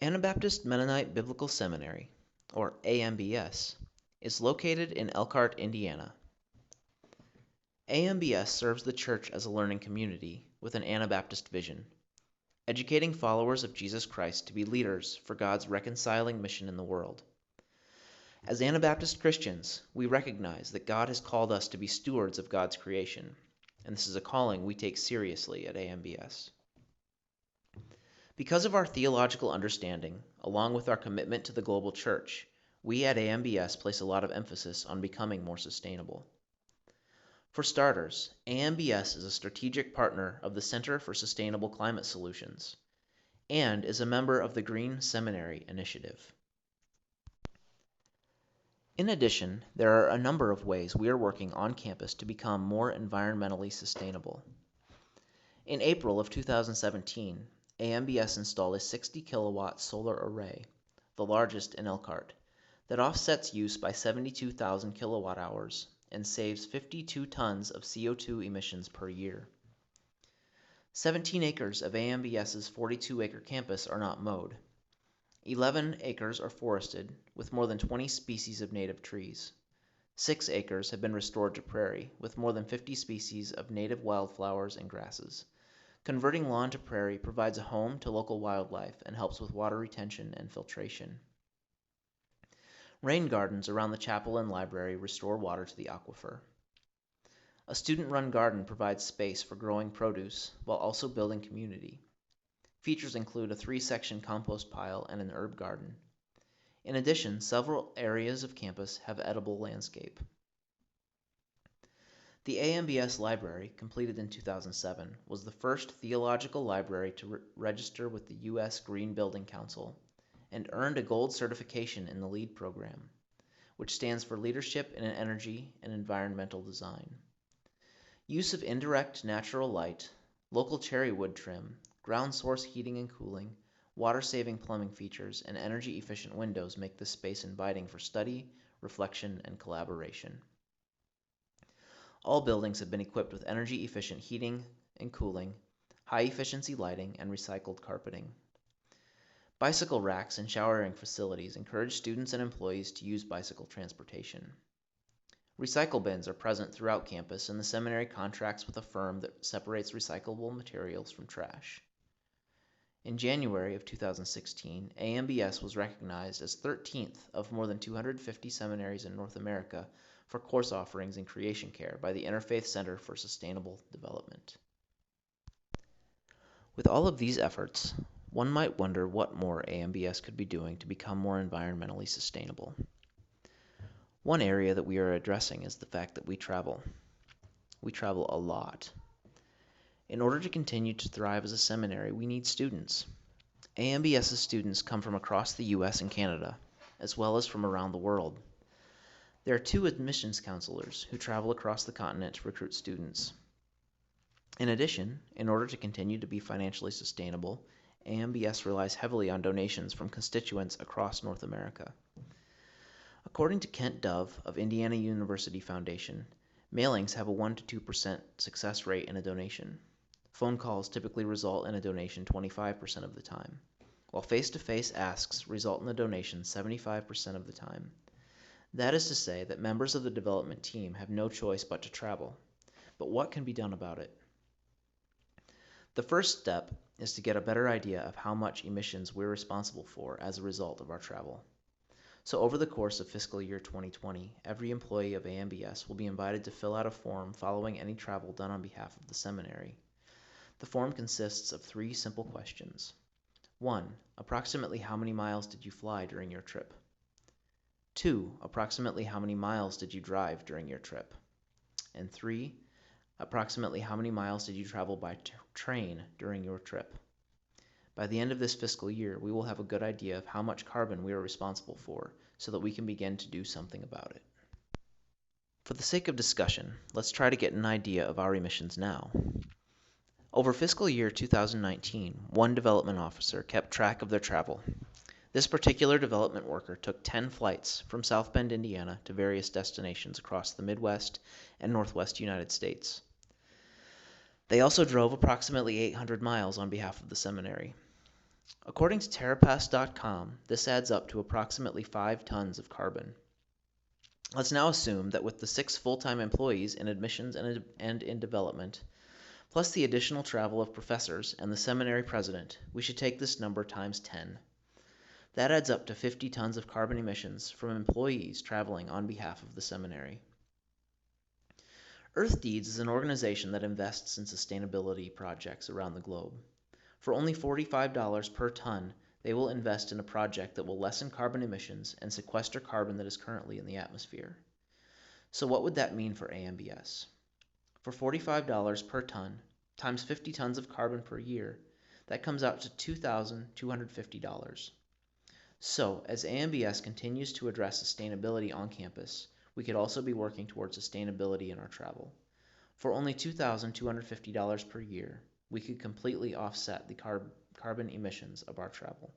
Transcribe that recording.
Anabaptist Mennonite Biblical Seminary, or AMBS, is located in Elkhart, Indiana. AMBS serves the church as a learning community with an Anabaptist vision, educating followers of Jesus Christ to be leaders for God's reconciling mission in the world. As Anabaptist Christians, we recognize that God has called us to be stewards of God's creation, and this is a calling we take seriously at AMBS. Because of our theological understanding, along with our commitment to the global church, we at AMBS place a lot of emphasis on becoming more sustainable. For starters, AMBS is a strategic partner of the Center for Sustainable Climate Solutions and is a member of the Green Seminary Initiative. In addition, there are a number of ways we are working on campus to become more environmentally sustainable. In April of 2017, AMBS installed a 60 kilowatt solar array, the largest in Elkhart, that offsets use by 72,000 kilowatt hours and saves 52 tons of CO2 emissions per year. 17 acres of AMBS's 42-acre campus are not mowed. 11 acres are forested with more than 20 species of native trees. 6 acres have been restored to prairie with more than 50 species of native wildflowers and grasses. Converting lawn to prairie provides a home to local wildlife and helps with water retention and filtration. Rain gardens around the chapel and library restore water to the aquifer. A student-run garden provides space for growing produce while also building community. Features include a 3-section compost pile and an herb garden. In addition, several areas of campus have edible landscape. The AMBS library, completed in 2007, was the first theological library to register with the U.S. Green Building Council and earned a gold certification in the LEED program, which stands for Leadership in Energy and Environmental Design. Use of indirect natural light, local cherry wood trim, ground source heating and cooling, water-saving plumbing features, and energy-efficient windows make this space inviting for study, reflection, and collaboration. All buildings have been equipped with energy-efficient heating and cooling, high-efficiency lighting, and recycled carpeting. Bicycle racks and showering facilities encourage students and employees to use bicycle transportation. Recycle bins are present throughout campus, and the seminary contracts with a firm that separates recyclable materials from trash. In January of 2016, AMBS was recognized as 13th of more than 250 seminaries in North America for course offerings in creation care by the Interfaith Center for Sustainable Development. With all of these efforts, one might wonder what more AMBS could be doing to become more environmentally sustainable. One area that we are addressing is the fact that we travel. We travel a lot. In order to continue to thrive as a seminary, we need students. AMBS's students come from across the U.S. and Canada, as well as from around the world. There are 2 admissions counselors who travel across the continent to recruit students. In addition, in order to continue to be financially sustainable, AMBS relies heavily on donations from constituents across North America. According to Kent Dove of Indiana University Foundation, mailings have a 1 to 2% success rate in a donation. Phone calls typically result in a donation 25% of the time, while face-to-face asks result in a donation 75% of the time. That is to say that members of the development team have no choice but to travel. But what can be done about it? The first step is to get a better idea of how much emissions we're responsible for as a result of our travel. So over the course of fiscal year 2020, every employee of AMBS will be invited to fill out a form following any travel done on behalf of the seminary. The form consists of 3 simple questions. 1. Approximately how many miles did you fly during your trip? 2. Approximately how many miles did you drive during your trip? And 3. Approximately how many miles did you travel by train during your trip? By the end of this fiscal year, we will have a good idea of how much carbon we are responsible for so that we can begin to do something about it. For the sake of discussion, let's try to get an idea of our emissions now. Over fiscal year 2019, one development officer kept track of their travel. This particular development worker took 10 flights from South Bend, Indiana to various destinations across the Midwest and Northwest United States. They also drove approximately 800 miles on behalf of the seminary. According to TerraPass.com, this adds up to approximately 5 tons of carbon. Let's now assume that with the 6 full-time employees in admissions and in development, plus the additional travel of professors and the seminary president, we should take this number times 10. That adds up to 50 tons of carbon emissions from employees traveling on behalf of the seminary. EarthDeeds is an organization that invests in sustainability projects around the globe. For only $45 per ton, they will invest in a project that will lessen carbon emissions and sequester carbon that is currently in the atmosphere. So what would that mean for AMBS? For $45 per ton, times 50 tons of carbon per year, that comes out to $2,250. So, as AMBS continues to address sustainability on campus, we could also be working towards sustainability in our travel. For only $2,250 per year, we could completely offset the carbon emissions of our travel.